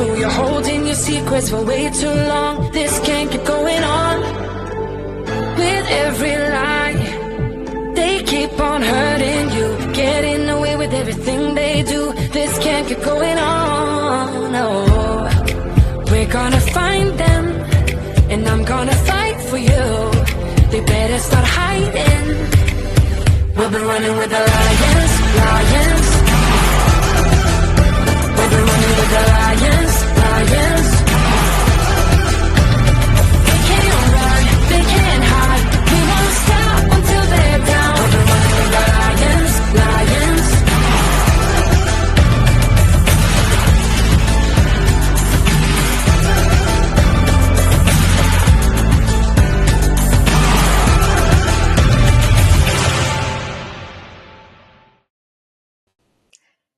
you. You're holding your secrets for way too long. This can't keep going on. With every lie, they keep on hurting you, getting away with everything they do. This can't keep going on. No, we're gonna find them, and I'm gonna fight for you. They better start hiding. We'll be running with the lions, lions. We'll be running with the lions, lions. They can't run, they can't hide. We won't stop until they're down. We'll be running with the lions, lions.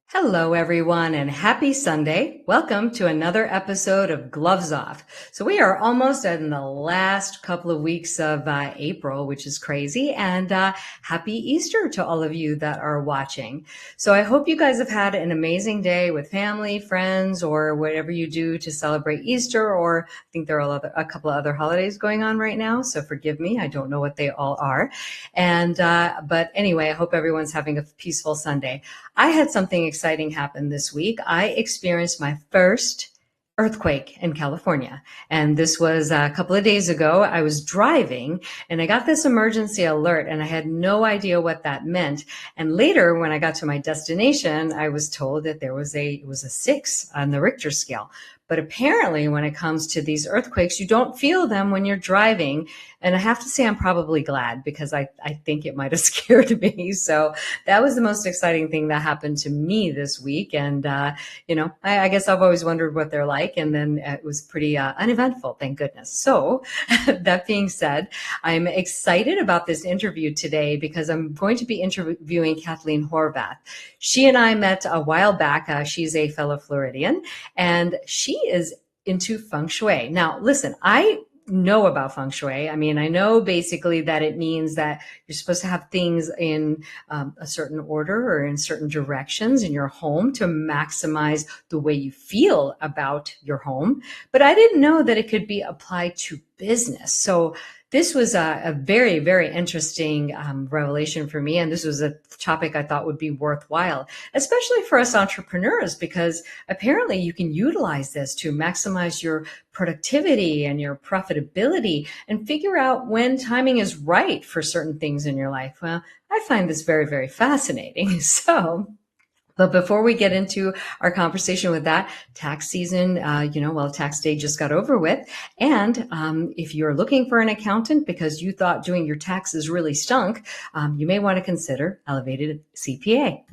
Hello, everyone, and happy Sunday. Welcome to another episode of Gloves Off. So we are almost in the last couple of weeks of April, which is crazy, and happy Easter to all of you that are watching. So I hope you guys have had an amazing day with family, friends, or whatever you do to celebrate Easter, or I think there are a couple of other holidays going on right now, so forgive me. I don't know what they all are. But anyway, I hope everyone's having a peaceful Sunday. I had something exciting happen this week. I experienced my first earthquake in California. And this was a couple of days ago. I was driving and I got this emergency alert and I had no idea what that meant. And later when I got to my destination, I was told that it was a 6 on the Richter scale. But apparently when it comes to these earthquakes, you don't feel them when you're driving. And I have to say, I'm probably glad because I think it might have scared me. So that was the most exciting thing that happened to me this week. And, I guess I've always wondered what they're like. And then it was pretty uneventful, thank goodness. So that being said, I'm excited about this interview today because I'm going to be interviewing Kathleen Horvath. She and I met a while back. She's a fellow Floridian and she is into Feng Shui. Now, listen, I know about Feng Shui. I mean, I know basically that it means that you're supposed to have things in a certain order or in certain directions in your home to maximize the way you feel about your home. But I didn't know that it could be applied to business. So this was a very, very interesting revelation for me. And this was a topic I thought would be worthwhile, especially for us entrepreneurs, because apparently you can utilize this to maximize your productivity and your profitability and figure out when timing is right for certain things in your life. Well, I find this very, very fascinating. But before we get into our conversation with that, tax season, tax day just got over with. And if you're looking for an accountant because you thought doing your taxes really stunk, you may want to consider Elevated CPA.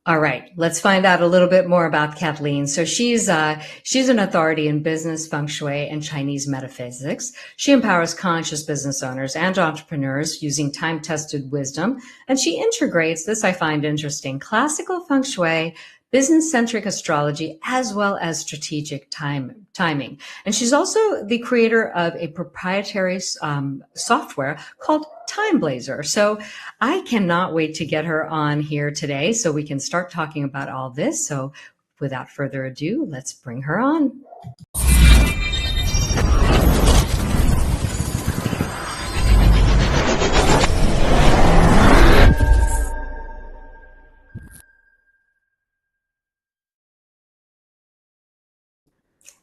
All right, let's find out a little bit more about Kathleen. So she's an authority in business, Feng Shui, and Chinese metaphysics. She empowers conscious business owners and entrepreneurs using time-tested wisdom, and she integrates, this I find interesting, classical Feng Shui, business-centric astrology, as well as strategic timing. And she's also the creator of a proprietary software called TimeBlazr. So I cannot wait to get her on here today so we can start talking about all this. So without further ado, let's bring her on.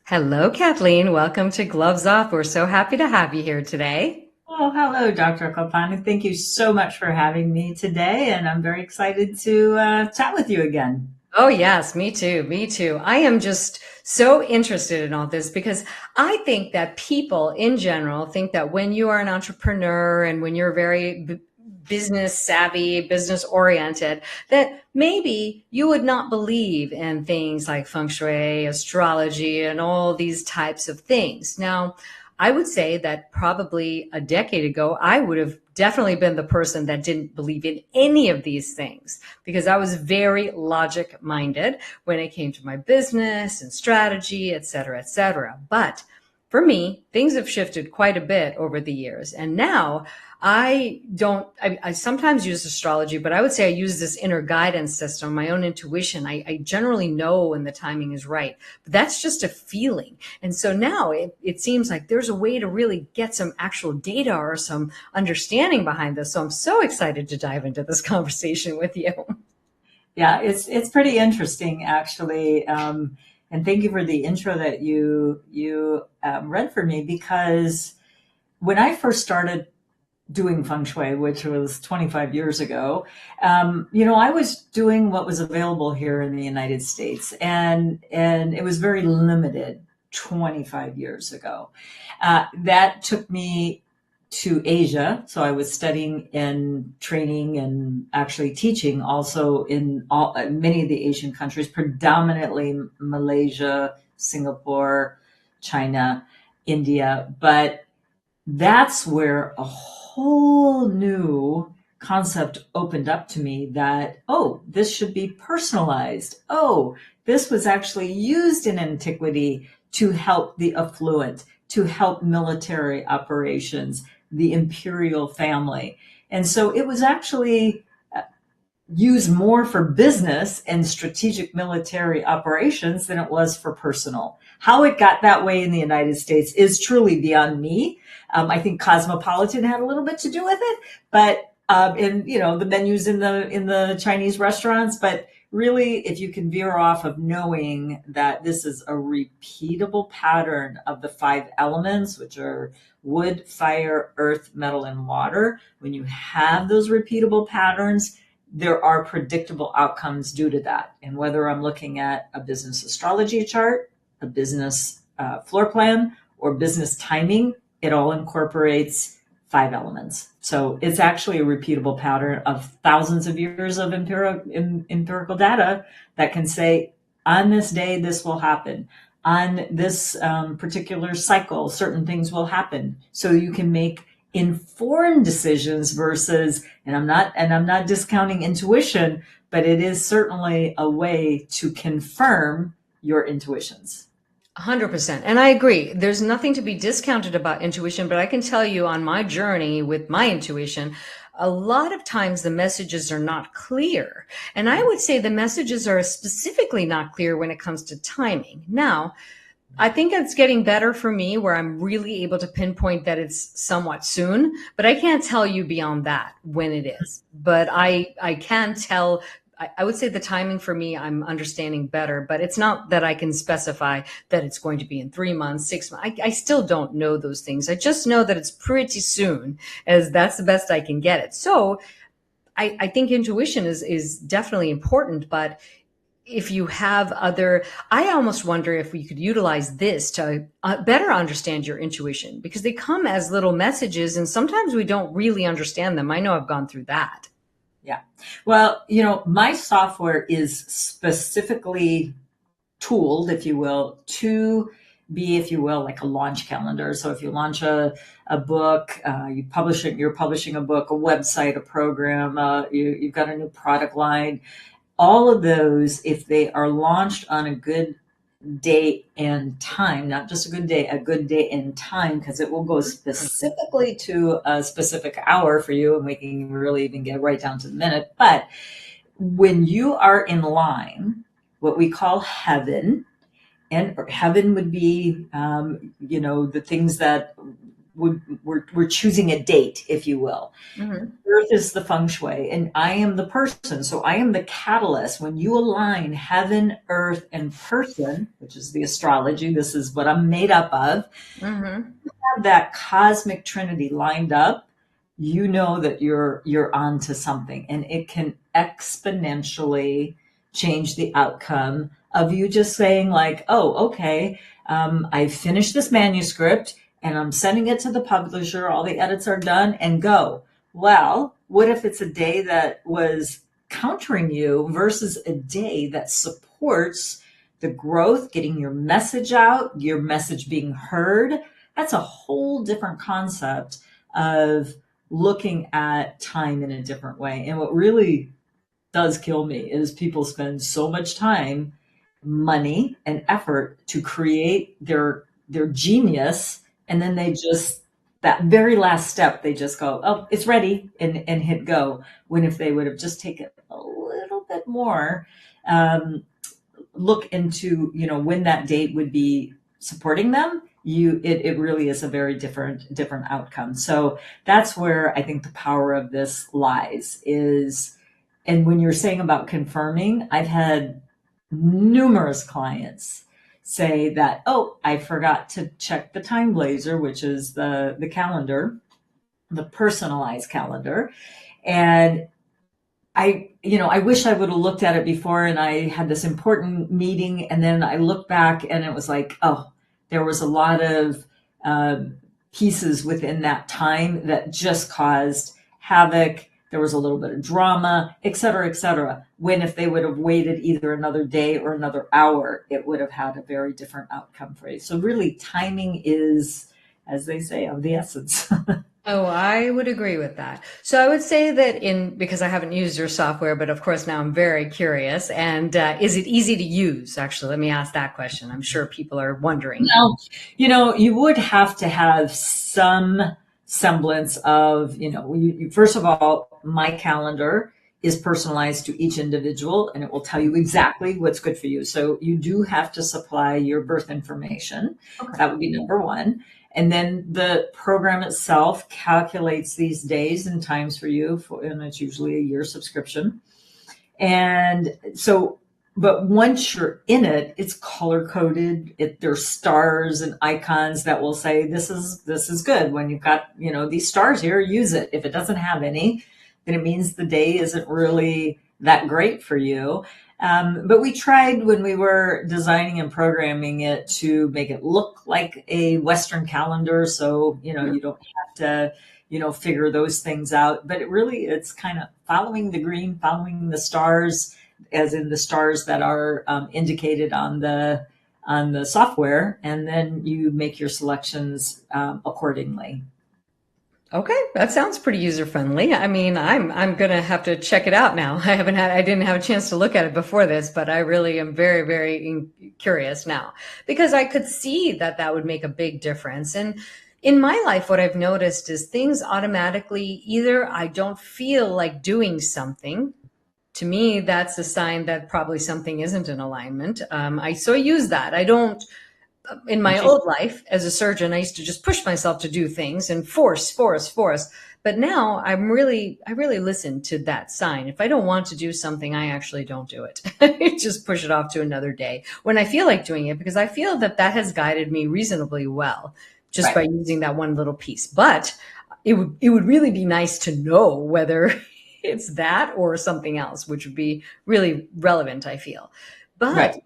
Hello, Kathleen. Welcome to Gloves Off. We're so happy to have you here today. Oh, hello, Dr. Kopani. Thank you so much for having me today, and I'm very excited to chat with you again. Oh, yes, me too. Me too. I am just so interested in all this because I think that people in general think that when you are an entrepreneur and when you're very business savvy, business oriented, that maybe you would not believe in things like Feng Shui, astrology, and all these types of things. Now, I would say that probably a decade ago, I would have definitely been the person that didn't believe in any of these things because I was very logic minded when it came to my business and strategy, et cetera, et cetera. But for me, things have shifted quite a bit over the years. And now I sometimes use astrology, but I would say I use this inner guidance system, my own intuition. I generally know when the timing is right, but that's just a feeling. And so now it seems like there's a way to really get some actual data or some understanding behind this. So I'm so excited to dive into this conversation with you. Yeah, it's pretty interesting, actually. And thank you for the intro that you read for me, because when I first started doing feng shui, which was 25 years ago, I was doing what was available here in the United States, and it was very limited 25 years ago. That took me to Asia, so I was studying and training and actually teaching also in many of the Asian countries, predominantly Malaysia, Singapore, China, India, but that's where a whole new concept opened up to me that, oh, this should be personalized. Oh, this was actually used in antiquity to help the affluent, to help military operations, the imperial family. And so it was actually used more for business and strategic military operations than it was for personal. How it got that way in the United States is truly beyond me. I think Cosmopolitan had a little bit to do with it, but in the menus in the Chinese restaurants. But really, if you can veer off of knowing that this is a repeatable pattern of the five elements, which are wood, fire, earth, metal, and water, when you have those repeatable patterns, there are predictable outcomes due to that. And whether I'm looking at a business astrology chart, a business floor plan, or business timing, it all incorporates five elements. So it's actually a repeatable pattern of thousands of years of empirical data that can say, on this day, this will happen. On this particular cycle, certain things will happen. So you can make informed decisions versus, and I'm not discounting intuition, but it is certainly a way to confirm your intuitions. 100%. And I agree. There's nothing to be discounted about intuition, but I can tell you on my journey with my intuition, a lot of times the messages are not clear. And I would say the messages are specifically not clear when it comes to timing. Now, I think it's getting better for me where I'm really able to pinpoint that it's somewhat soon, but I can't tell you beyond that when it is. But I can tell, I would say the timing for me, I'm understanding better, but it's not that I can specify that it's going to be in 3 months, 6 months. I still don't know those things. I just know that it's pretty soon, as that's the best I can get it. So I think intuition is definitely important, but if you have I almost wonder if we could utilize this to better understand your intuition, because they come as little messages and sometimes we don't really understand them. I know I've gone through that. Yeah. Well, my software is specifically tooled, if you will, to be, if you will, like a launch calendar. So if you launch a book, you're publishing a book, a website, a program, you've got a new product line. All of those, if they are launched on a good date and time, not just a good day and time, because it will go specifically to a specific hour for you, and we can really even get right down to the minute. But when you are in line, what we call heaven, and heaven would be, the things that we're choosing a date, if you will. Mm-hmm. Earth is the Feng Shui, and I am the person. So I am the catalyst. When you align heaven, earth, and person, which is the astrology, this is what I'm made up of, Mm-hmm. have that cosmic trinity lined up, you know that you're onto something, and it can exponentially change the outcome of you just saying like, oh, okay, I finished this manuscript and I'm sending it to the publisher. All the edits are done, and go. Well, what if it's a day that was countering you versus a day that supports the growth, getting your message out, your message being heard? That's a whole different concept of looking at time in a different way. And what really does kill me is people spend so much time, money, and effort to create their genius, and then they just, that very last step, they just go, oh, it's ready, and hit go. When if they would have just taken a little bit more look into, when that date would be supporting them, it really is a very different outcome. So that's where I think the power of this lies is. And when you're saying about confirming, I've had numerous clients say that, oh, I forgot to check the TimeBlazr, which is the calendar, the personalized calendar. And I wish I would have looked at it before, and I had this important meeting, and then I looked back and it was like, oh, there was a lot of pieces within that time that just caused havoc. There was a little bit of drama, et cetera, et cetera. When if they would have waited either another day or another hour, it would have had a very different outcome for you. So really timing is, as they say, of the essence. Oh, I would agree with that. So I would say that because I haven't used your software, but of course now I'm very curious. And is it easy to use? Actually, let me ask that question. I'm sure people are wondering. Well, you would have to have some semblance of, first of all, my calendar is personalized to each individual, and it will tell you exactly what's good for you. So you do have to supply your birth information. Okay. That would be number one. And then the program itself calculates these days and times for you, and it's usually a year subscription. And so, but once you're in it, it's color coded. There's stars and icons that will say, this is good. When you've got, these stars here, use it. If it doesn't have any, then it means the day isn't really that great for you. But we tried when we were designing and programming it to make it look like a Western calendar. So, you don't have to, figure those things out. But it's kind of following the green, following the stars, as in the stars that are indicated on the software. And then you make your selections accordingly. Okay, that sounds pretty user friendly. I mean, I'm going to have to check it out now. I didn't have a chance to look at it before this, but I really am very, very curious now because I could see that would make a big difference. And in my life, what I've noticed is things automatically, either I don't feel like doing something. To me, that's a sign that probably something isn't in alignment. So I use that. I don't. In my old life as a surgeon, I used to just push myself to do things and force. But now I really listen to that sign. If I don't want to do something, I actually don't do it. Just push it off to another day when I feel like doing it, because I feel that has guided me reasonably well just by using that one little piece. But it would really be nice to know whether it's that or something else, which would be really relevant, I feel. But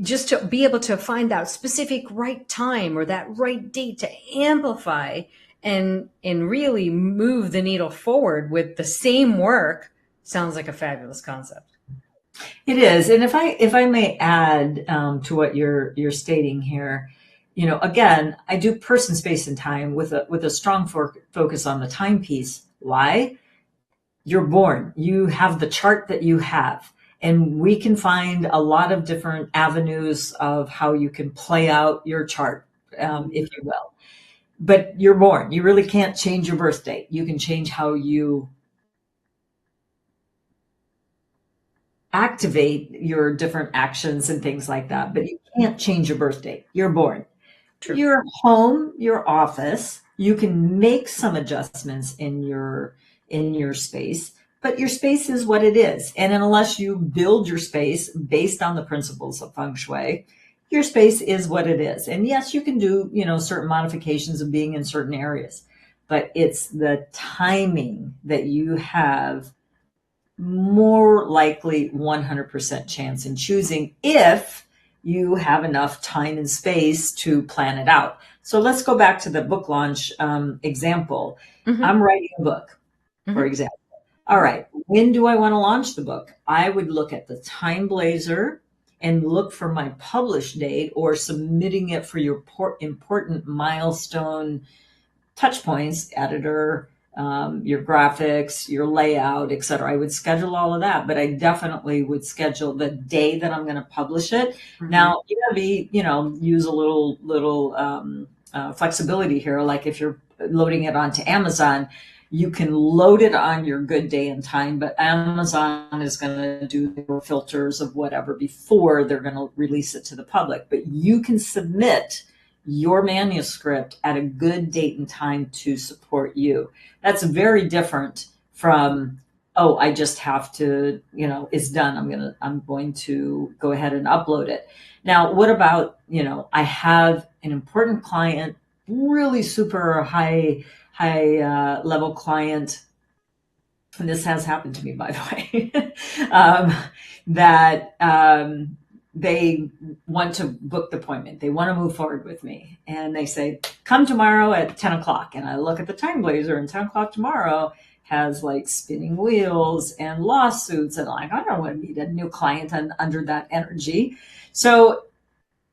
just to be able to find that specific right time or that right date to amplify and really move the needle forward with the same work sounds like a fabulous concept. It is. And if I may add to what you're stating here, again, I do person, space, and time with a strong focus on the timepiece. Why? You're born. You have the chart that you have. And we can find a lot of different avenues of how you can play out your chart, if you will. But you're born. You really can't change your birth date. You can change how you activate your different actions and things like that. But you can't change your birth date. You're born. True. Your home, your office, you can make some adjustments in your space, but your space is what it is. And unless you build your space based on the principles of Feng Shui, your space is what it is. And yes, you can do, certain modifications of being in certain areas, but it's the timing that you have more likely 100% chance in choosing if you have enough time and space to plan it out. So let's go back to the book launch example. Mm-hmm. I'm writing a book, for Mm-hmm. example. All right, when do I want to launch the book? I would look at the TimeBlazr and look for my publish date or submitting it for your important milestone touch points, editor, your graphics, your layout, et cetera. I would schedule all of that, but I definitely would schedule the day that I'm going to publish it. Mm-hmm. Now, you got to be, use a little flexibility here. Like if you're loading it onto Amazon, you can load it on your good day and time, but Amazon is going to do their filters of whatever before they're going to release it to the public. But you can submit your manuscript at a good date and time to support you. That's very different from, oh, I just have to, it's done. I'm going to go ahead and upload it. Now, what about, I have an important client, really super high level client, and this has happened to me, by the way, that they want to book the appointment. They want to move forward with me. And they say, come tomorrow at 10 o'clock. And I look at the TimeBlazr, and 10 o'clock tomorrow has like spinning wheels and lawsuits. And like, I don't want to meet a new client under that energy. So,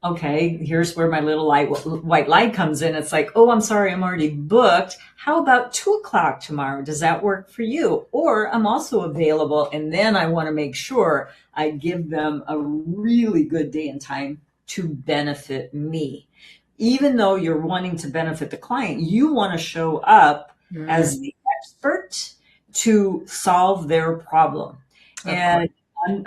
okay, here's where my little white light comes in. It's like, oh, I'm sorry, I'm already booked. How about 2 o'clock tomorrow? Does that work for you? Or I'm also available. And then I want to make sure I give them a really good day and time to benefit me. Even though you're wanting to benefit the client, you want to show up as the expert to solve their problem. And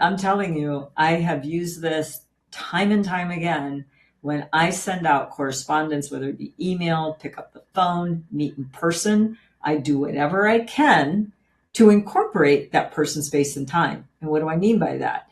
I'm telling you, I have used this time and time again when I send out correspondence, whether it be email, pick up the phone, meet in person. I do whatever I can to incorporate that person's space and time. And what do I mean by that?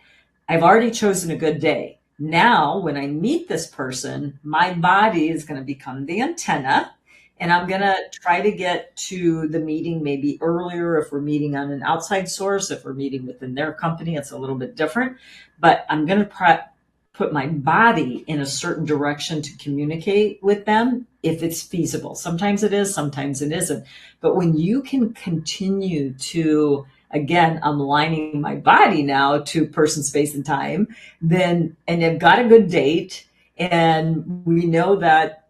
I've already chosen a good day. Now, when I meet this person, my body is going to become the antenna, and I'm going to try to get to the meeting maybe earlier if we're meeting on an outside source. If we're meeting within their company, it's a little bit different. But I'm going to put my body in a certain direction to communicate with them if it's feasible. Sometimes it is, sometimes it isn't. But when you can continue to, again, I'm lining my body now to person, space, and time, and they've got a good date, and we know that,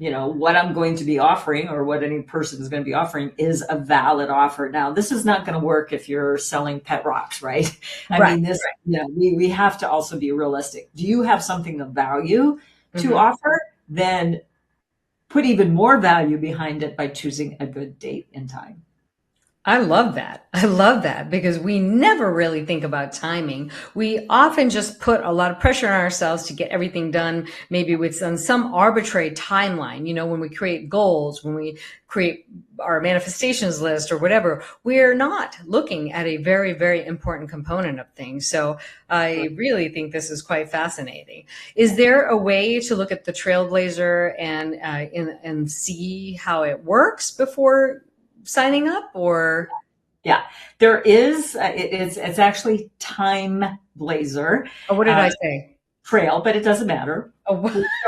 what I'm going to be offering or what any person is going to be offering is a valid offer. Now, this is not going to work if you're selling pet rocks, right? I mean, we have to also be realistic. Do you have something of value to offer? Then put even more value behind it by choosing a good date and time. I love that. I love that because we never really think about timing. We often just put a lot of pressure on ourselves to get everything done, maybe with some arbitrary timeline. When we create goals, when we create our manifestations list or whatever, we're not looking at a very, very important component of things. So I really think this is quite fascinating. Is there a way to look at the TimeBlazr and see how it works before signing up? Or there is it's actually TimeBlazr. Oh, what did I say? Trail, but it doesn't matter. Oh,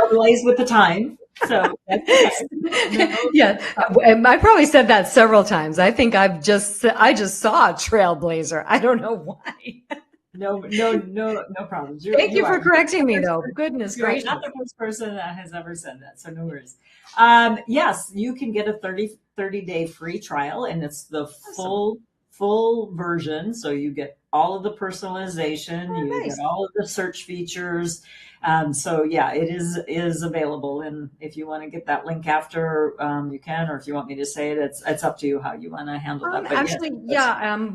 Blaze with the time. So that's okay. Yeah, I probably said that several times. I think I just saw TimeBlazr. I don't know why. No problems. Thank you for correcting me, though. Goodness gracious. You're not the first person that has ever said that, so no worries. Yes, you can get a 30-day free trial, and it's the full version. So you get all of the personalization, you get all of the search features. So yeah, it is available. And if you want to get that link after, you can, or if you want me to say it, it's up to you how you want to handle that. But actually,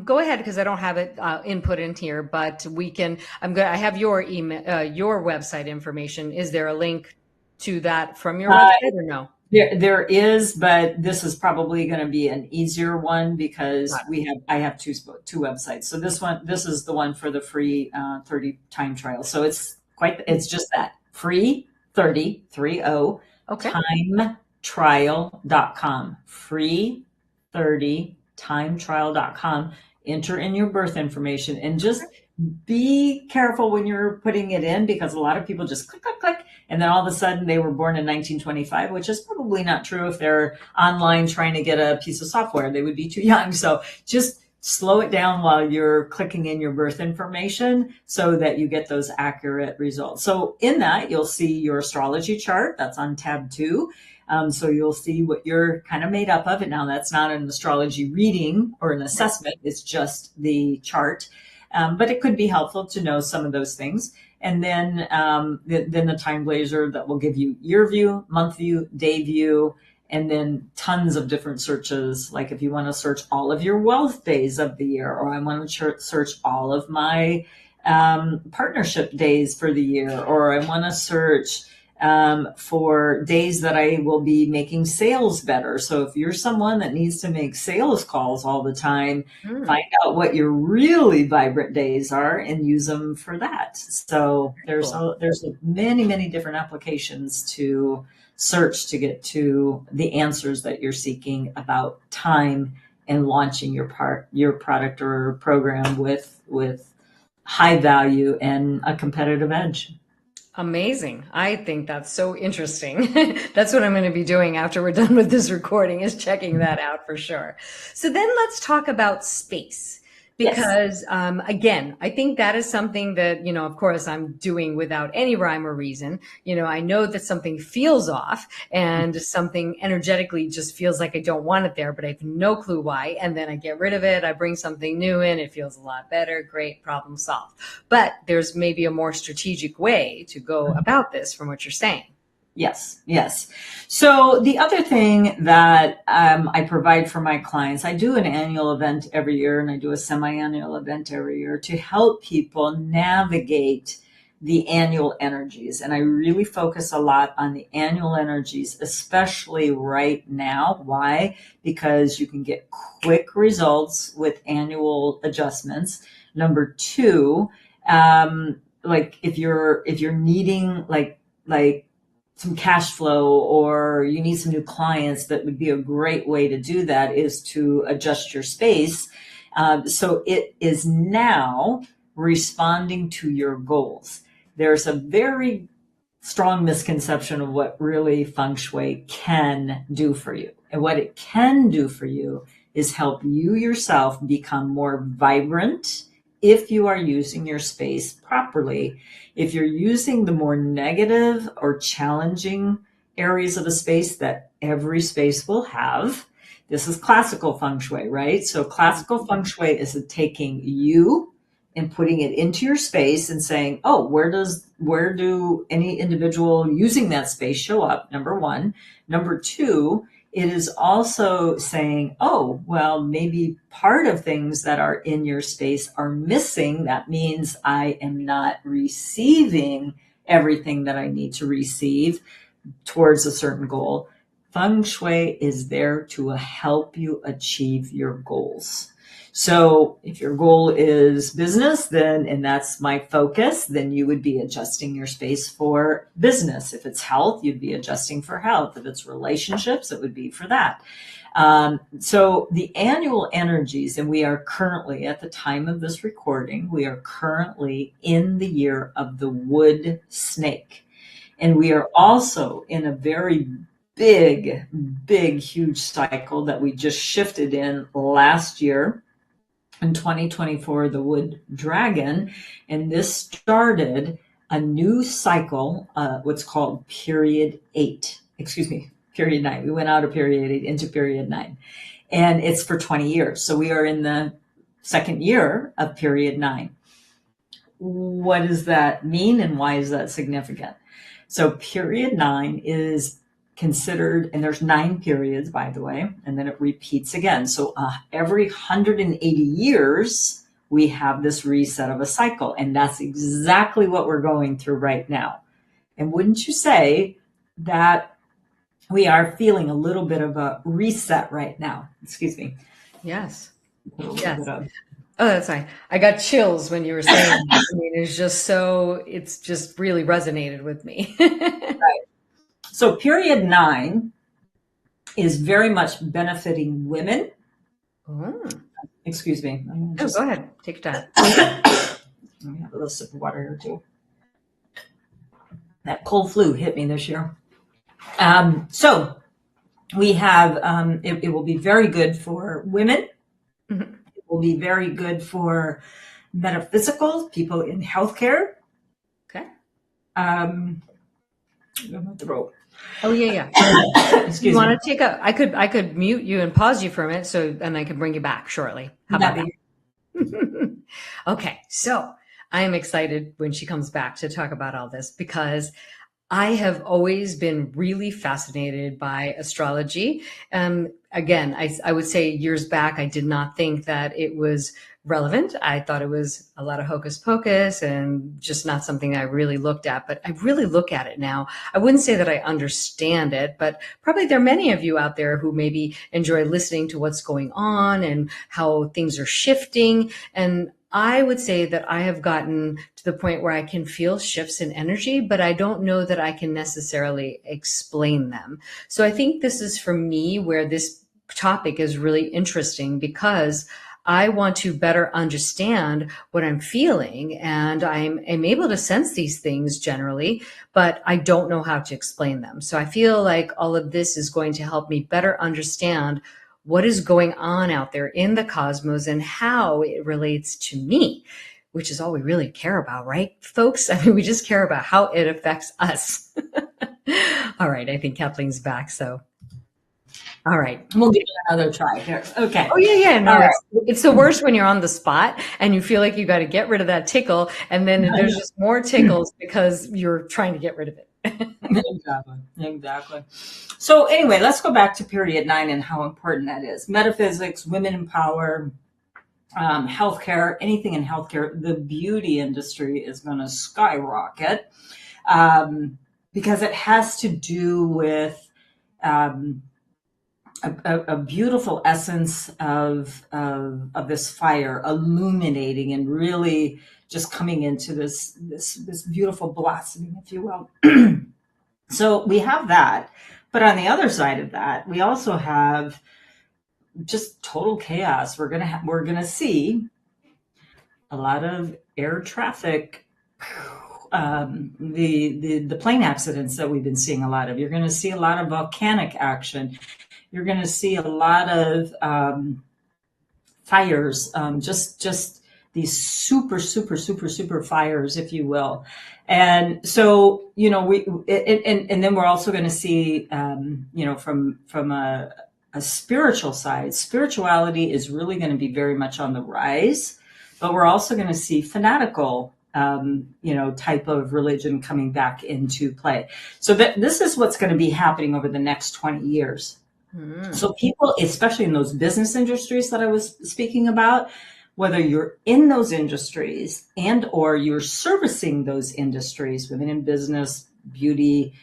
go ahead, because I don't have it input in here, but we can, I have your email, your website information. Is there a link to that from your website or no? There is, but this is probably going to be an easier one because Got I have two websites. So this is the one for the free 30 time trial. So it's just that free 30 Okay. timetrial.com, free 30 timetrial.com. Enter in your birth information and just be careful when you're putting it in, because a lot of people just click, click, click, and then all of a sudden they were born in 1925, which is probably not true. If they're online trying to get a piece of software, they would be too young. So just slow it down while you're clicking in your birth information so that you get those accurate results. So in that, you'll see your astrology chart. That's on tab 2. So you'll see what you're kind of made up of. And now that's not an astrology reading or an assessment. It's just the chart. But it could be helpful to know some of those things. And then the TimeBlazr that will give you year view, month view, day view, and then tons of different searches. Like if you want to search all of your wealth days of the year, or I want to search all of my partnership days for the year, or I want to search for days that I will be making sales better. So if you're someone that needs to make sales calls all the time, find out what your really vibrant days are and use them for that. So there's many, many different applications to search to get to the answers that you're seeking about time and launching your product or program with high value and a competitive edge. Amazing. I think that's so interesting. That's what I'm going to be doing after we're done with this recording, is checking that out for sure. So then let's talk about space, because again, I think that is something that, of course I'm doing without any rhyme or reason. I know that something feels off and something energetically just feels like I don't want it there, but I have no clue why. And then I get rid of it. I bring something new in. It feels a lot better. Great, problem solved. But there's maybe a more strategic way to go about this from what you're saying. Yes. So the other thing that I provide for my clients, I do an annual event every year and I do a semi-annual event every year to help people navigate the annual energies. And I really focus a lot on the annual energies, especially right now. Why? Because you can get quick results with annual adjustments. Number 2, like if you're needing like some cash flow, or you need some new clients, that would be a great way to do that, is to adjust your space. So it is now responding to your goals. There's a very strong misconception of what really Feng Shui can do for you. And what it can do for you is help you yourself become more vibrant if you are using your space properly. If you're using the more negative or challenging areas of the space that every space will have, this is classical Feng Shui, right? So classical Feng Shui is taking you and putting it into your space and saying, oh, where do any individual using that space show up? Number 1. Number 2, it is also saying, oh, well, maybe part of things that are in your space are missing. That means I am not receiving everything that I need to receive towards a certain goal. Feng Shui is there to help you achieve your goals. So if your goal is business, and that's my focus, then you would be adjusting your space for business. If it's health, you'd be adjusting for health. If it's relationships, it would be for that. So the annual energies, and we are currently, at the time of this recording, we are currently in the year of the wood snake. And we are also in a very big, huge cycle that we just shifted in last year. In 2024, the wood dragon, and this started a new cycle, what's called period 9. We went out of period 8 into period 9, and it's for 20 years. So we are in the second year of period 9. What does that mean, and why is that significant? So period 9 is considered, and there's 9 periods, by the way, and then it repeats again. So every 180 years, we have this reset of a cycle, and that's exactly what we're going through right now. And wouldn't you say that we are feeling a little bit of a reset right now. Excuse me. Yes. Put a little Yes. bit of. Oh, that's fine. I got chills when you were saying that. I mean, it's just really resonated with me. Right. So period 9 is very much benefiting women. Oh, Excuse me. go ahead. Take your time. Let me have a little sip of water here too. That cold flu hit me this year. So we have, it will be very good for women. Mhm. It will be very good for metaphysical people in healthcare. Okay. Throat. Oh, yeah. Excuse You me. want to I could mute you and pause you for a minute and I can bring you back shortly. How about that? Okay. So I am excited when she comes back to talk about all this because I have always been really fascinated by astrology. Again, I would say years back, I did not think that it was relevant. I thought it was a lot of hocus pocus and just not something I really looked at, but I really look at it now. I wouldn't say that I understand it, but probably there are many of you out there who maybe enjoy listening to what's going on and how things are shifting. And I would say that I have gotten to the point where I can feel shifts in energy, but I don't know that I can necessarily explain them. So I think this is for me where this topic is really interesting because I want to better understand what I'm feeling and am able to sense these things generally, but I don't know how to explain them. So I feel like all of this is going to help me better understand what is going on out there in the cosmos and how it relates to me, which is all we really care about, right, folks? I mean, we just care about how it affects us. All right. I think Kathleen's back. So, all right. We'll give it another try here. Okay. Oh, yeah. No, All right. it's the worst when you're on the spot and you feel like you got to get rid of that tickle. And then there's just more tickles because you're trying to get rid of it. Exactly. So anyway, let's go back to period 9 and how important that is. Metaphysics, women in power, healthcare, anything in healthcare, the beauty industry is going to skyrocket because it has to do with a beautiful essence of this fire illuminating and really just coming into this beautiful blossoming, if you will. So we have that, but on the other side of that, we also have just total chaos. We're gonna see a lot of air traffic, the plane accidents that we've been seeing a lot of. You're gonna see a lot of volcanic action. You're gonna see a lot of fires, just these super fires, if you will. And so, and then we're also going to see, from a spiritual side, spirituality is really going to be very much on the rise, but we're also going to see fanatical, type of religion coming back into play. So this is what's going to be happening over the next 20 years. So people, especially in those business industries that I was speaking about, whether you're in those industries and or you're servicing those industries, women in business, beauty,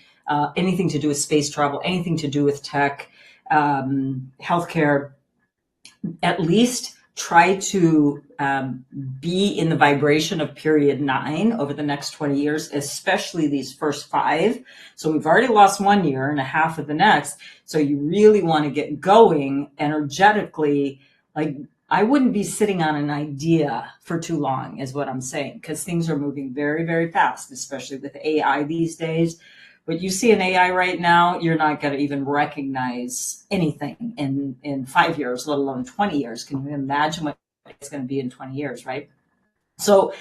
anything to do with space travel, anything to do with tech, healthcare, at least try to be in the vibration of period 9 over the next 20 years, especially these first 5. So we've already lost 1 year and a half of the next. So you really want to get going energetically. Like, I wouldn't be sitting on an idea for too long is what I'm saying, because things are moving very, very fast, especially with AI these days. But you see an AI right now, you're not going to even recognize anything in 5 years, let alone 20 years. Can you imagine what it's going to be in 20 years, right? So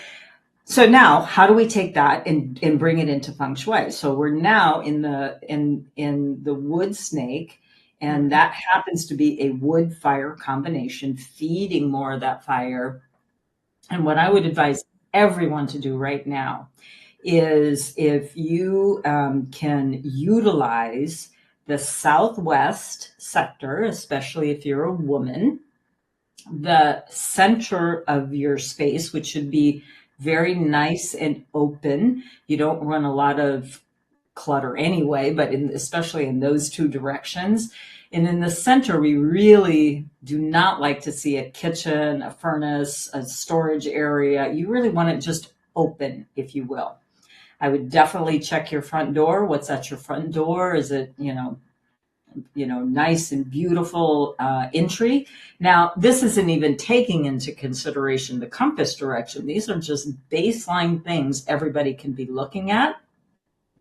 now, how do we take that and bring it into Feng Shui? So we're now in the wood snake, and that happens to be a wood fire combination, feeding more of that fire. And what I would advise everyone to do right now is if you can utilize the southwest sector, especially if you're a woman, the center of your space, which should be very nice and open. You don't run a lot of clutter anyway, but especially in those two directions. And in the center, we really do not like to see a kitchen, a furnace, a storage area. You really want it just open, if you will. I would definitely check your front door. What's at your front door? Is it, nice and beautiful entry? Now, this isn't even taking into consideration the compass direction. These are just baseline things everybody can be looking at.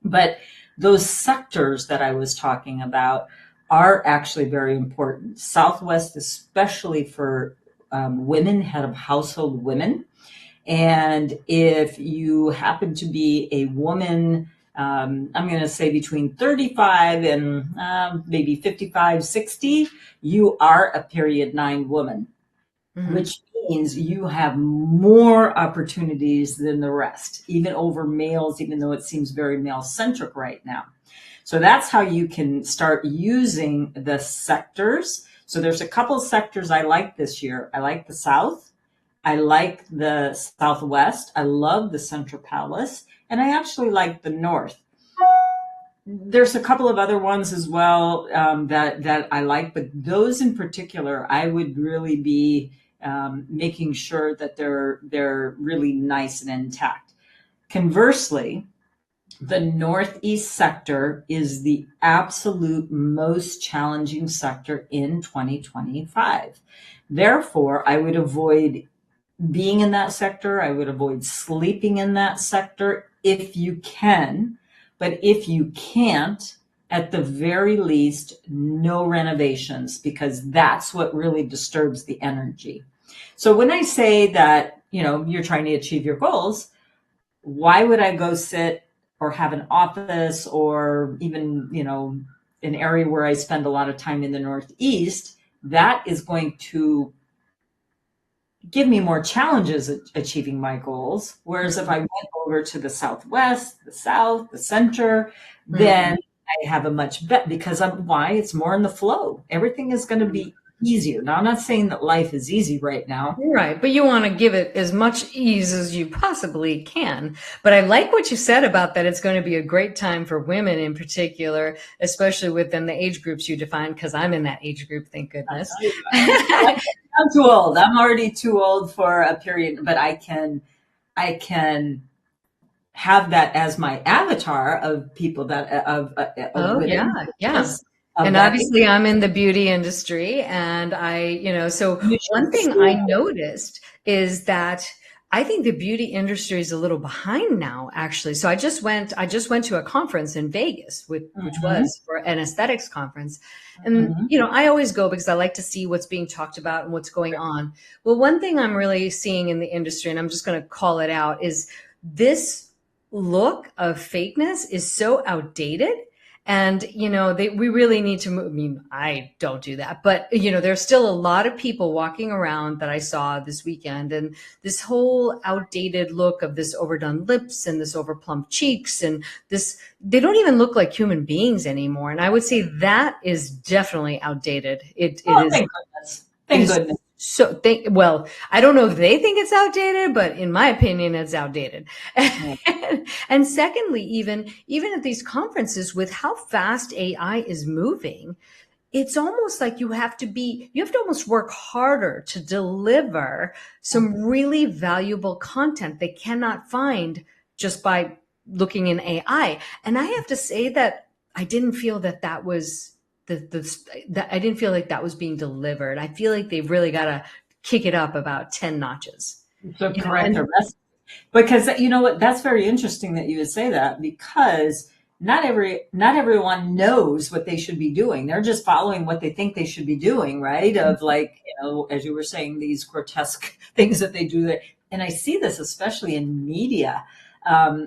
But those sectors that I was talking about are actually very important. Southwest, especially for women, head of household women. And if you happen to be a woman, I'm going to say between 35 and maybe 55, 60, you are a period 9 woman, which means you have more opportunities than the rest, even over males, even though it seems very male centric right now. So that's how you can start using the sectors. So there's a couple of sectors I like this year. I like the South. I like the Southwest. I love the Central Palace. And I actually like the North. There's a couple of other ones as well that I like, but those in particular, I would really be making sure that they're really nice and intact. Conversely, the Northeast sector is the absolute most challenging sector in 2025. Therefore, I would avoid being in that sector. I would avoid sleeping in that sector if you can. But if you can't, at the very least, no renovations, because that's what really disturbs the energy. So when I say that, you're trying to achieve your goals, why would I go sit or have an office or even, an area where I spend a lot of time in the Northeast? That is going to give me more challenges at achieving my goals. Whereas if I went over to the Southwest, the South, the center, then I have a much better, because it's more in the flow. Everything is going to be easier. Now, I'm not saying that life is easy right now. Right. But you want to give it as much ease as you possibly can. But I like what you said about that. It's going to be a great time for women in particular, especially within the age groups you defined, because I'm in that age group, thank goodness. I'm too old. I'm already too old for a period, but I can have that as my avatar of people that of women. Yeah. And obviously I'm in the beauty industry, and so one thing I noticed is that I think the beauty industry is a little behind now, actually. So I just went to a conference in Vegas, which was for an aesthetics conference. And, I always go because I like to see what's being talked about and what's going on. Well, one thing I'm really seeing in the industry, and I'm just going to call it out, is this look of fakeness is so outdated. And, we really need to move. I mean, I don't do that, but, there's still a lot of people walking around that I saw this weekend, and this whole outdated look of this overdone lips and this overplumped cheeks and they don't even look like human beings anymore. And I would say that is definitely outdated. It is. Thank goodness. Thank goodness. So I don't know if they think it's outdated, but in my opinion, it's outdated. And secondly, even at these conferences, with how fast AI is moving, it's almost like you have to almost work harder to deliver some really valuable content they cannot find just by looking in AI. And I have to say that I didn't feel that was I didn't feel like that was being delivered. I feel like they've really got to kick it up about 10 notches. So correct their message. Because you know what, that's very interesting that you would say that, because not everyone knows what they should be doing. They're just following what they think they should be doing, right? Of like, as you were saying, these grotesque things that they do. And I see this especially in media,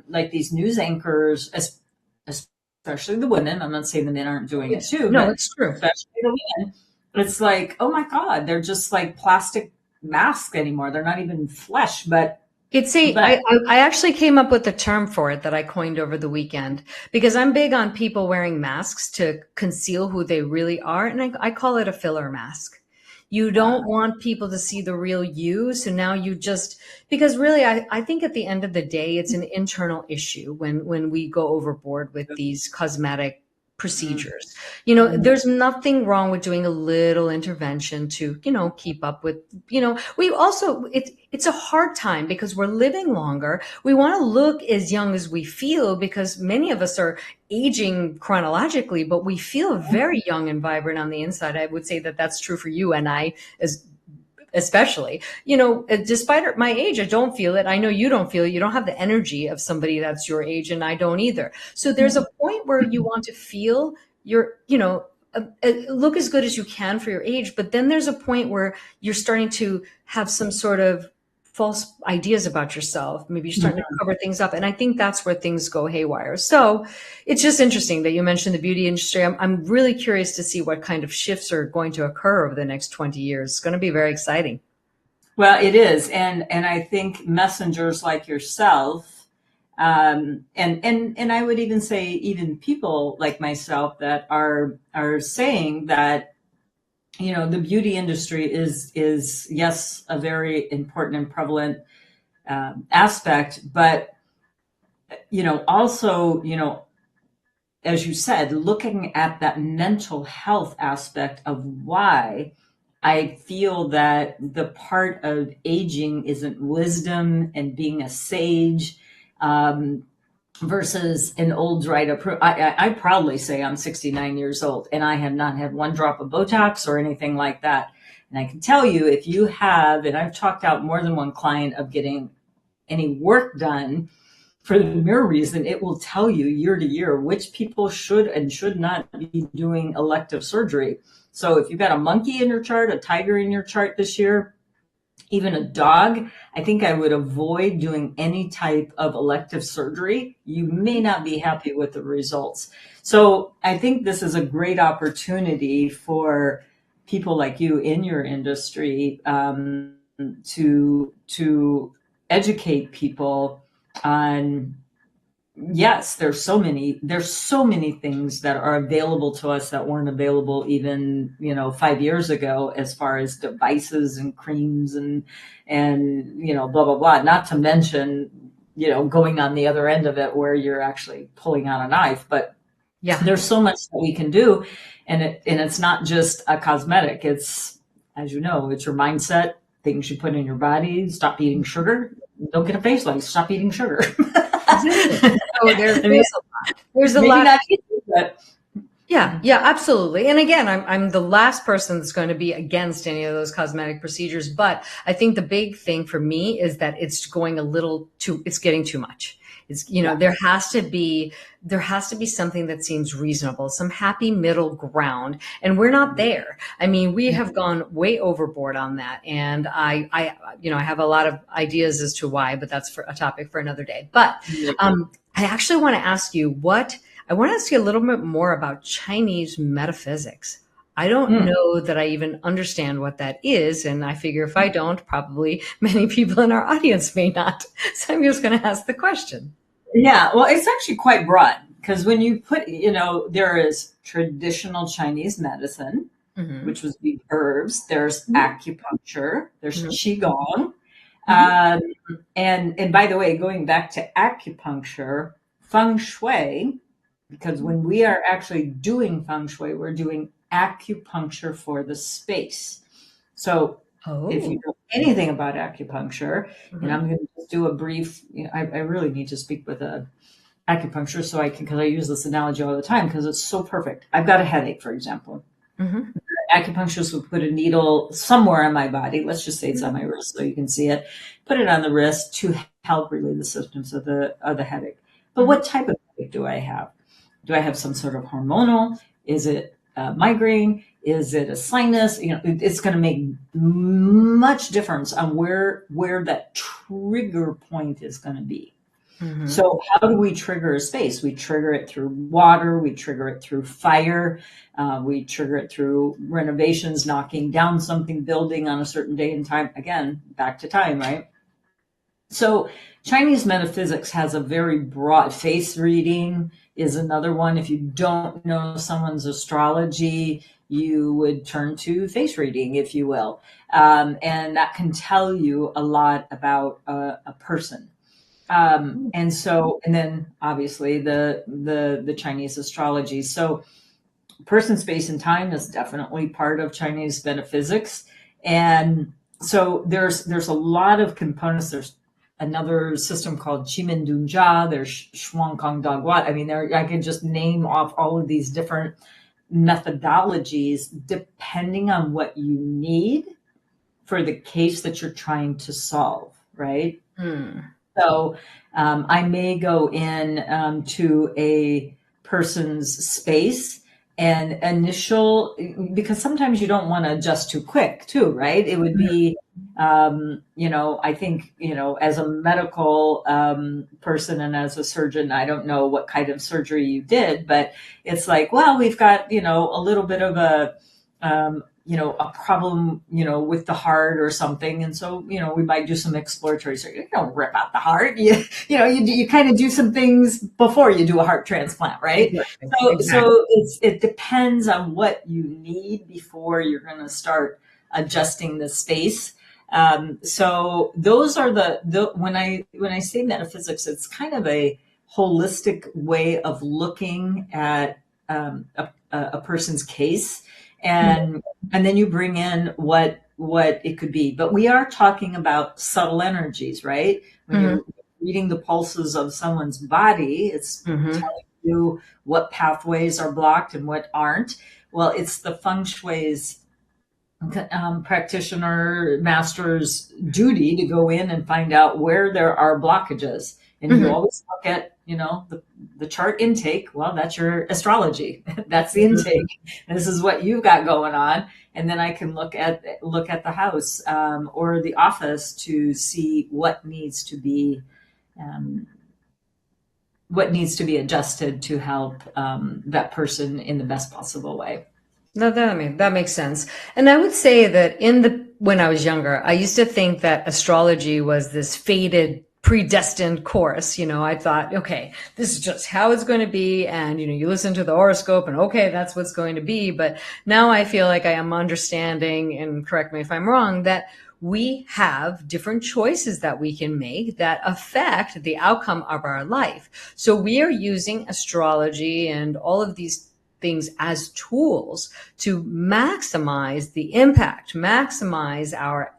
like these news anchors, especially the women. I'm not saying the men aren't doing it too. No, it's true. Especially the women. It's like, oh my God, they're just like plastic masks anymore. They're not even flesh, but I actually came up with a term for it that I coined over the weekend, because I'm big on people wearing masks to conceal who they really are. And I call it a filler mask. You don't want people to see the real you. So now you just, because really, I think at the end of the day, it's an internal issue when we go overboard with these cosmetic procedures. There's nothing wrong with doing a little intervention to, keep up with, we also, it's a hard time because we're living longer. We want to look as young as we feel because many of us are aging chronologically, but we feel very young and vibrant on the inside. I would say that that's true for you and I especially, despite my age, I don't feel it. I know you don't feel it. You don't have the energy of somebody that's your age, and I don't either. So there's a point where you want to feel look as good as you can for your age. But then there's a point where you're starting to have some sort of false ideas about yourself. Maybe you're starting to cover things up. And I think that's where things go haywire. So it's just interesting that you mentioned the beauty industry. I'm really curious to see what kind of shifts are going to occur over the next 20 years. It's going to be very exciting. Well, it is. And I think messengers like yourself, and I would even say even people like myself that are saying that, the beauty industry is yes, a very important and prevalent aspect, but also, as you said, looking at that mental health aspect of why I feel that the part of aging isn't wisdom and being a sage, versus an old dried up. I proudly say I'm 69 years old and I have not had one drop of Botox or anything like that. And I can tell you, if you have, and I've talked out more than one client of getting any work done for the mere reason, it will tell you year to year which people should and should not be doing elective surgery. So if you've got a monkey in your chart, a tiger in your chart this year, even a dog, I think I would avoid doing any type of elective surgery. You may not be happy with the results. So I think this is a great opportunity for people like you in your industry to educate people on, yes, there's so many things that are available to us that weren't available even 5 years ago, as far as devices and creams and blah blah blah. Not to mention going on the other end of it where you're actually pulling out a knife. But yeah, there's so much that we can do, and it's not just a cosmetic. It's, as you know, it's your mindset, things you put in your body. Stop eating sugar. Don't get a facelift. Stop eating sugar. Oh, there's a lot. Yeah, absolutely. And again, I'm the last person that's going to be against any of those cosmetic procedures. But I think the big thing for me is that it's going it's getting too much. It's, there has to be something that seems reasonable, some happy middle ground. And we're not there. I mean, we have gone way overboard on that. And I have a lot of ideas as to why, but that's for a topic for another day. But, I actually want to ask you a little bit more about Chinese metaphysics. I don't know that I even understand what that is. And I figure if I don't, probably many people in our audience may not. So I'm just going to ask the question. Yeah, well, it's actually quite broad because when you put, there is traditional Chinese medicine, which was the herbs. There's acupuncture. There's qigong. And by the way, going back to acupuncture, Feng Shui, because when we are actually doing Feng Shui, we're doing acupuncture for the space. So if you know anything about acupuncture, and I'm going to just do a brief, I really need to speak with a acupuncture so I can, because I use this analogy all the time because it's so perfect. I've got a headache, for example. Acupuncturist will put a needle somewhere on my body. Let's just say it's on my wrist so you can see it. Put it on the wrist to help relieve the symptoms of the headache. But what type of headache do I have? Do I have some sort of hormonal? Is it migraine? Is it a sinus? It's going to make much difference on where that trigger point is going to be. So how do we trigger a space? We trigger it through water. We trigger it through fire. We trigger it through renovations, knocking down something, building on a certain day and time. Again, back to time, right? So Chinese metaphysics has a very broad, face reading is another one. If you don't know someone's astrology, you would turn to face reading, if you will. And that can tell you a lot about a person. And then obviously the Chinese astrology. So person, space, and time is definitely part of Chinese metaphysics. And so there's a lot of components. There's another system called Qimen Dunjia. There's Shuang Kong Dagwa. I mean, I can just name off all of these different methodologies depending on what you need for the case that you're trying to solve, right? So I may go in to a person's space and because sometimes you don't want to adjust too quick too, right? It would be, I think, as a medical person and as a surgeon, I don't know what kind of surgery you did, but it's like, well, we've got, a little bit of a problem, with the heart or something. And so, we might do some exploratory surgery. You don't rip out the heart. You kind of do some things before you do a heart transplant, right? Exactly. So it depends on what you need before you're going to start adjusting the space. So those are when I say metaphysics, it's kind of a holistic way of looking at a person's case. And then you bring in what it could be. But we are talking about subtle energies, right? When you're reading the pulses of someone's body, it's telling you what pathways are blocked and what aren't. Well, it's the Feng Shui's practitioner master's duty to go in and find out where there are blockages. And you always look at, the chart intake. Well, that's your astrology. That's the intake. This is what you've got going on. And then I can look at the house or the office to see what needs to be adjusted to help that person in the best possible way. No, that makes sense. And I would say that when I was younger, I used to think that astrology was this fated, predestined course. I thought, okay, this is just how it's going to be. And, you listen to the horoscope and okay, that's what's going to be. But now I feel like I am understanding, and correct me if I'm wrong, that we have different choices that we can make that affect the outcome of our life. So we are using astrology and all of these things as tools to maximize the impact, maximize our,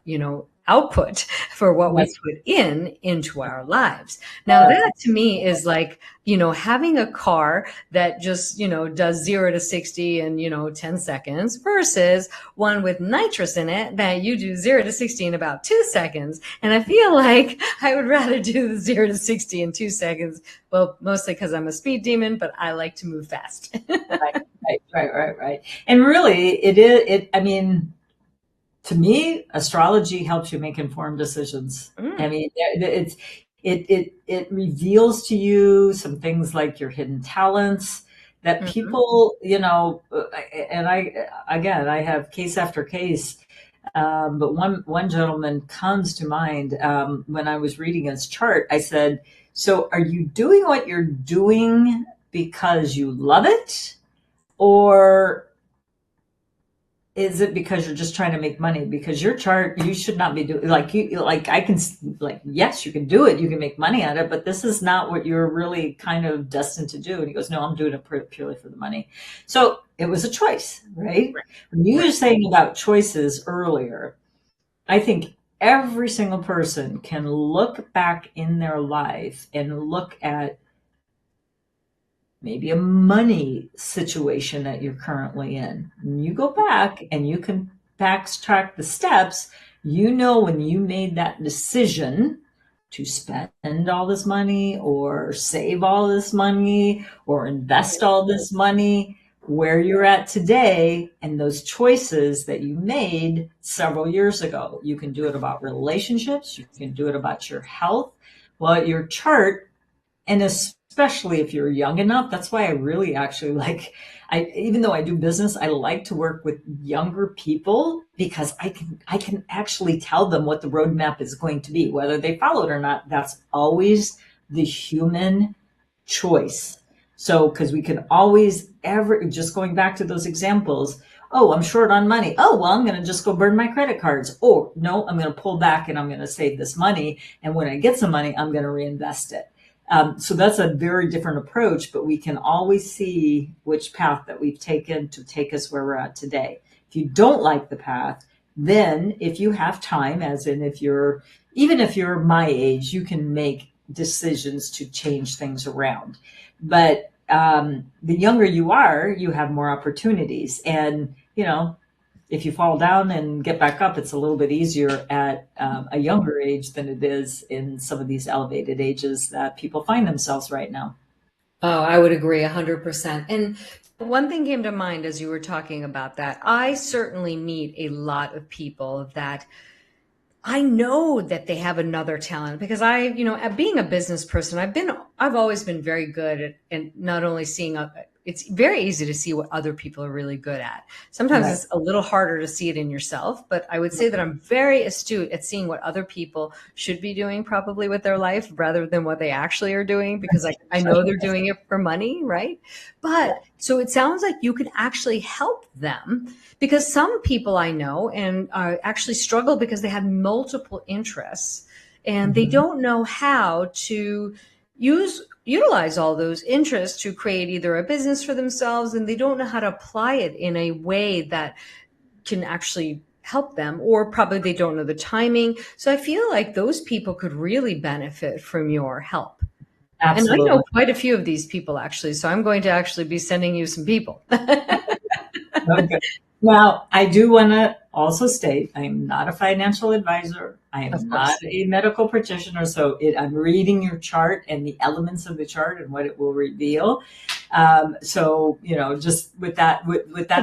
output for what we put into our lives. Now that to me is like, having a car that just, does 0 to 60 in, 10 seconds versus one with nitrous in it that you do 0 to 60 in about 2 seconds. And I feel like I would rather do the 0 to 60 in 2 seconds. Well, mostly because I'm a speed demon, but I like to move fast. Right. And really to me, astrology helps you make informed decisions. I mean, it reveals to you some things like your hidden talents that people, and I have case after case. But one gentleman comes to mind when I was reading his chart. I said, so are you doing what you're doing because you love it? Or is it because you're just trying to make money? Because your chart, you should not be doing yes, you can do it. You can make money at it, but this is not what you're really kind of destined to do. And he goes, no, I'm doing it purely for the money. So it was a choice, right? When you were saying about choices earlier, I think every single person can look back in their life and look at maybe a money situation that you're currently in. And you go back and you can backtrack the steps. When you made that decision to spend all this money or save all this money or invest all this money, where you're at today and those choices that you made several years ago. You can do it about relationships. You can do it about your health. Well, your chart, and especially if you're young enough, that's why I really actually even though I do business, I like to work with younger people because I can actually tell them what the roadmap is going to be, whether they follow it or not. That's always the human choice. So, because we can always just going back to those examples, Oh, I'm short on money. Oh, well, I'm going to just go burn my credit cards. Or no, I'm going to pull back and I'm going to save this money. And when I get some money, I'm going to reinvest it. So that's a very different approach, but we can always see which path that we've taken to take us where we're at today. If you don't like the path, then if you have time, as in even if you're my age, you can make decisions to change things around. But the younger you are, you have more opportunities. And, if you fall down and get back up, it's a little bit easier at a younger age than it is in some of these elevated ages that people find themselves right now. Oh, I would agree 100%. And one thing came to mind as you were talking about that. I certainly meet a lot of people that I know that they have another talent because being a business person, I've always been very good at not only seeing, it's very easy to see what other people are really good at. Sometimes Right. it's a little harder to see it in yourself, but I would say that I'm very astute at seeing what other people should be doing probably with their life rather than what they actually are doing because I know they're doing it for money, right? But so it sounds like you can actually help them because some people I know and actually struggle because they have multiple interests and they don't know how to utilize all those interests to create either a business for themselves, and they don't know how to apply it in a way that can actually help them, or probably they don't know the timing. So I feel like those people could really benefit from your help. And I know Absolutely. quite a few of these people actually, so I'm going to actually be sending you some people. Okay. Now, I do want to also state I'm not a financial advisor. I Of am not course. a medical practitioner. So I'm reading your chart and the elements of the chart and what it will reveal. Just with that Of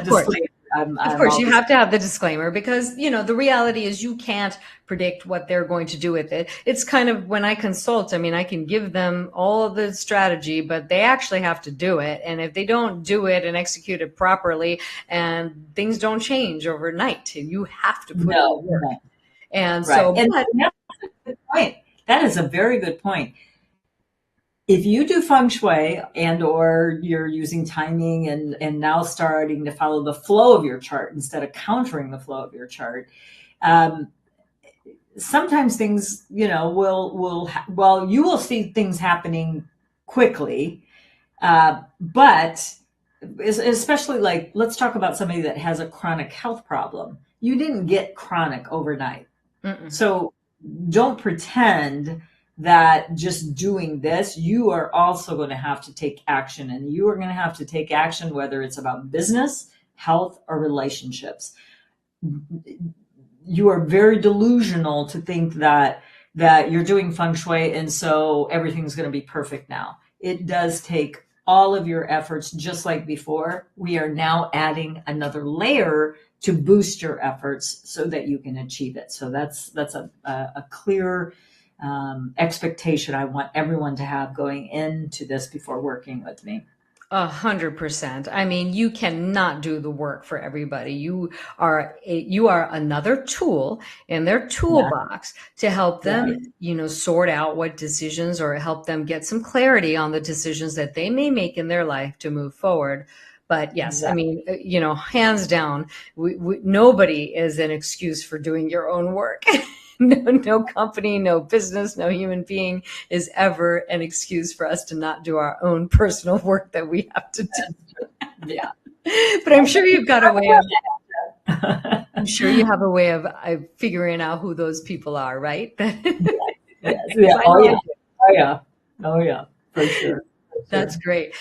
course. disclaimer, Of I'm course, you always, have to have the disclaimer because, the reality is you can't predict what they're going to do with it. It's kind of when I consult, I can give them all of the strategy, but they actually have to do it. And if they don't do it and execute it properly and things don't change overnight, you have to put in the no, work. no. And Right. so, And but that's a good point. That is a very good point. If you do feng shui and or you're using timing and now starting to follow the flow of your chart instead of countering the flow of your chart, um, sometimes things, you will see things happening quickly, but especially like, let's talk about somebody that has a chronic health problem. You didn't get chronic overnight. So don't pretend that just doing this, you are also going to have to take action, and you are going to have to take action, whether it's about business, health, or relationships. You are very delusional to think that you're doing feng shui and so everything's going to be perfect now. It does take all of your efforts, just like before. We are now adding another layer to boost your efforts so that you can achieve it. So that's a clear expectation I want everyone to have going into this before working with me. 100%. You cannot do the work for everybody. You are another tool in their Yeah, toolbox to help them, right. sort out what decisions or help them get some clarity on the decisions that they may make in their life to move forward. But yes, Exactly. hands down, nobody is an excuse for doing your own work. No company, no business, no human being is ever an excuse for us to not do our own personal work that we have to do. Yeah. But I'm sure you've got a way of, Yes. I'm sure you have a way of figuring out who those people are, right? Yeah. I Oh know I yeah. do. Oh yeah. Oh yeah. For sure. For That's sure. great.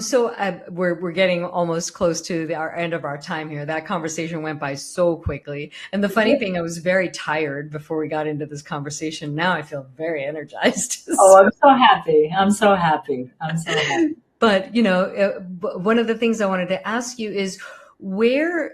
So we're getting almost close to our end of our time here. That conversation went by so quickly. And the funny thing, I was very tired before we got into this conversation. Now I feel very energized. Oh, I'm so happy. I'm so happy. I'm so happy. But, one of the things I wanted to ask you is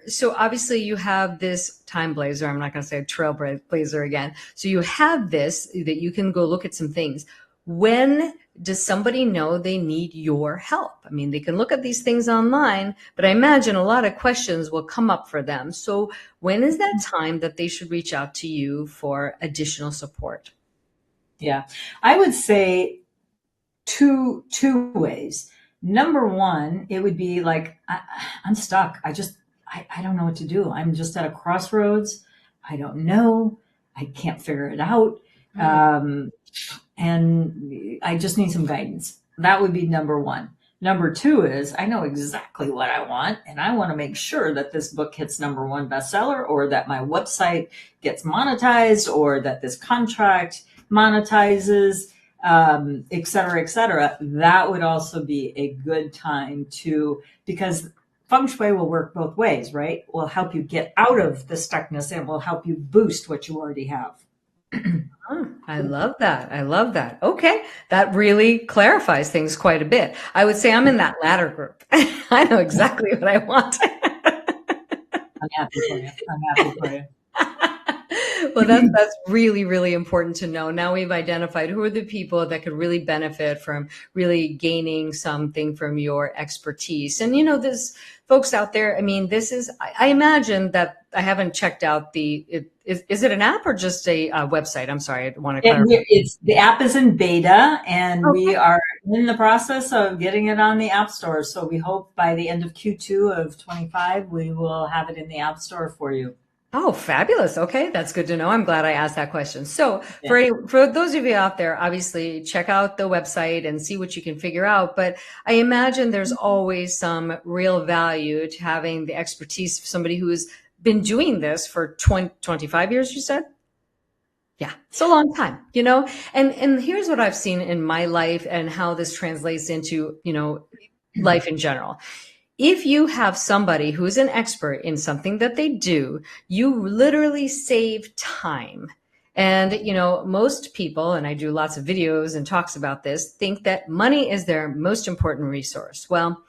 so obviously you have this TimeBlazr. I'm not going to say Trailblazer again. So you have this that you can go look at some things. When does somebody know they need your help? They can look at these things online, but I imagine a lot of questions will come up for them. So when is that time that they should reach out to you for additional support? Yeah. I would say two ways. Number one, it would be like, I'm stuck. I don't know what to do. I'm just at a crossroads. I don't know. I can't figure it out. And I just need some guidance. That would be number one. Number two is I know exactly what I want, and I want to make sure that this book hits number one bestseller, or that my website gets monetized, or that this contract monetizes, et cetera, et cetera. That would also be a good time because Feng Shui will work both ways, right? Will help you get out of the stuckness and will help you boost what you already have. I love that. I love that. Okay. That really clarifies things quite a bit. I would say I'm in that latter group. I know exactly what I want. I'm happy for you. I'm happy for you. Well, that's really, really important to know. Now we've identified who are the people that could really benefit from really gaining something from your expertise. And, there's folks out there. I mean, I imagine that I haven't checked out is it an app or just a website? I'm sorry. I want to clarify. The app is in beta, and we are in the process of getting it on the App Store. So we hope by the end of Q2 of 25, we will have it in the App Store for you. Oh, fabulous. Okay. That's good to know. I'm glad I asked that question. So for those of you out there, obviously check out the website and see what you can figure out. But I imagine there's always some real value to having the expertise of somebody who's been doing this for 25 years, you said? Yeah. It's a long time, and here's what I've seen in my life and how this translates into, life in general. If you have somebody who's an expert in something that they do, you literally save time. And, most people, and I do lots of videos and talks about this, think that money is their most important resource. Well,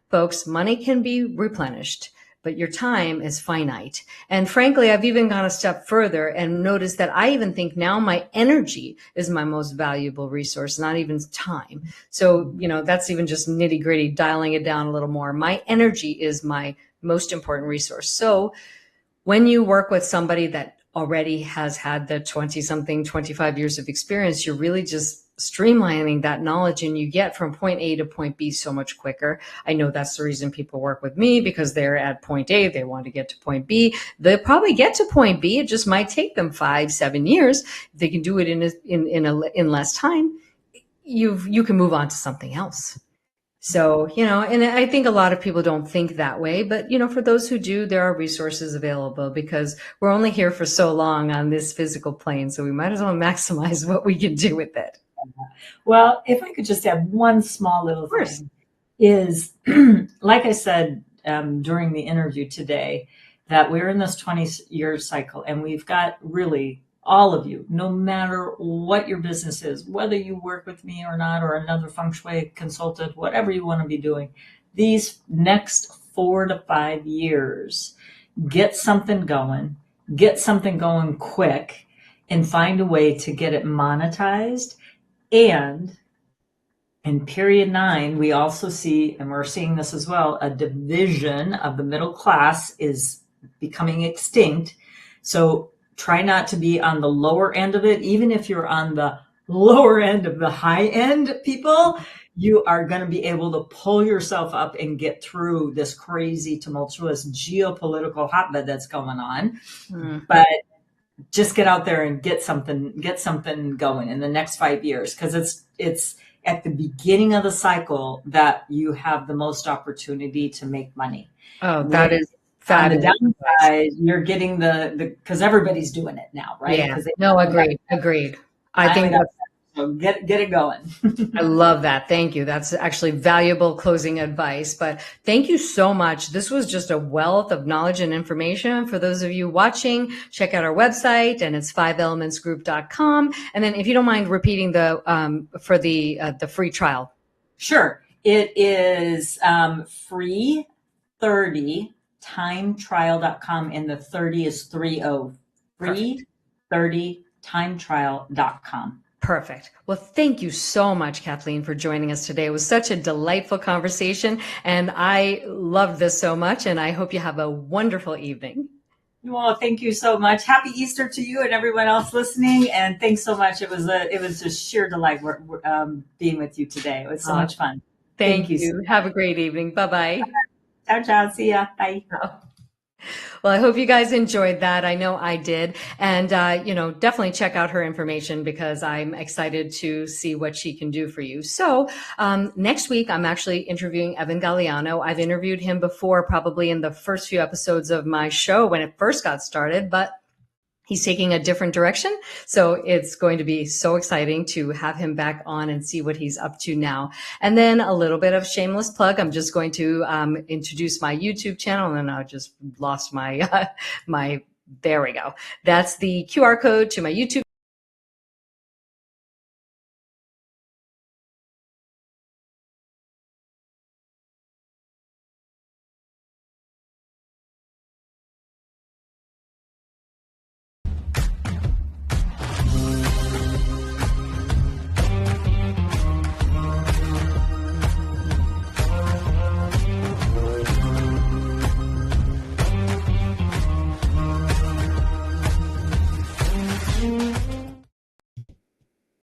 folks, money can be replenished, but your time is finite. And frankly, I've even gone a step further and noticed that I even think now my energy is my most valuable resource, not even time. So, that's even just nitty gritty, dialing it down a little more. My energy is my most important resource. So when you work with somebody that already has had the 25 years of experience, you're really just streamlining that knowledge, and you get from point A to point B so much quicker. I know that's the reason people work with me, because they're at point A, they want to get to point B. They'll probably get to point B. It just might take them 5-7 years. If they can do it in less time, you can move on to something else. So, and I think a lot of people don't think that way, but, for those who do, there are resources available, because we're only here for so long on this physical plane. So we might as well maximize what we can do with it. Well, if I could just add one small little thing, is like I said during the interview today, that we're in this 20-year cycle, and we've got really all of you, no matter what your business is, whether you work with me or not, or another Feng Shui consultant, whatever you want to be doing, these next 4 to 5 years, get something going quick, and find a way to get it monetized. And in period 9, we also see, and we're seeing this as well, a division of the middle class is becoming extinct. So try not to be on the lower end of it. Even if you're on the lower end of the high end people, you are going to be able to pull yourself up and get through this crazy, tumultuous geopolitical hotbed that's going on. But just get out there and get something going in the next 5 years, because it's at the beginning of the cycle that you have the most opportunity to make money. Oh, that is fabulous. On the downside, you're getting because everybody's doing it now, right? Yeah. No, agreed. I think that's, so get it going. I love that. Thank you. That's actually valuable closing advice. But thank you so much. This was just a wealth of knowledge and information. For those of you watching, check out our website, and it's 5elementsgroup.com. And then if you don't mind repeating for the free trial. Sure. It is free 30 timetrial.com, and the 30 is 30. Free 30 timetrial.com. Perfect. Well, thank you so much, Kathleen, for joining us today. It was such a delightful conversation, and I loved this so much, and I hope you have a wonderful evening. Well, thank you so much. Happy Easter to you and everyone else listening, and thanks so much. It was just sheer delight being with you today. It was so much fun. Thank you. Have a great evening. Bye-bye. Ciao, ciao. See ya. Bye. Ciao. Well, I hope you guys enjoyed that. I know I did. And, definitely check out her information because I'm excited to see what she can do for you. So next week, I'm actually interviewing Evan Galliano. I've interviewed him before, probably in the first few episodes of my show when it first got started, but he's taking a different direction. So it's going to be so exciting to have him back on and see what he's up to now. And then a little bit of shameless plug. I'm just going to introduce my YouTube channel, and I just lost my, there we go. That's the QR code to my YouTube